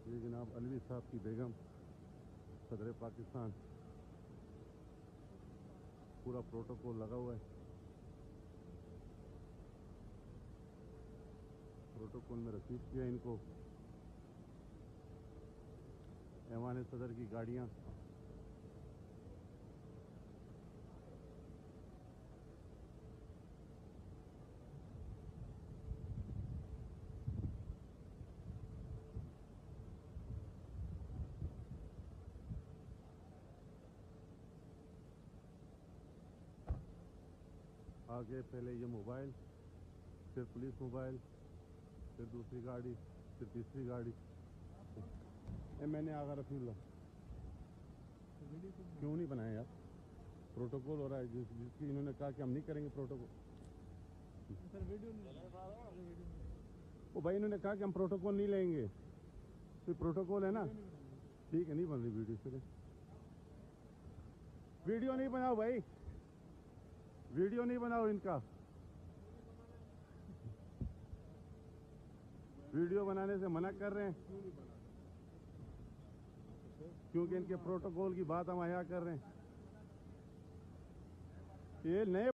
ये जनाब अलवी साहब की बेगम सदर पाकिस्तान, पूरा प्रोटोकॉल लगा हुआ है। प्रोटोकॉल में रसीद किया इनको। ऐवान सदर की गाड़ियां आगे, पहले ये मोबाइल, फिर पुलिस मोबाइल, फिर दूसरी गाड़ी, फिर तीसरी गाड़ी। मैंने आगा रफील्ला क्यों नहीं बनाया यार? प्रोटोकॉल हो रहा है जिसकी इन्होंने कहा कि हम नहीं करेंगे प्रोटोकॉल। वो भाई इन्होंने कहा कि हम प्रोटोकॉल नहीं लेंगे, तो प्रोटोकॉल है ना। ठीक है, नहीं बन रही वीडियो, फिर वीडियो नहीं बनाओ भाई, वीडियो नहीं बनाओ इनका। वीडियो बनाने से मना कर रहे हैं क्योंकि इनके प्रोटोकॉल की बात हम आया कर रहे हैं। ये नए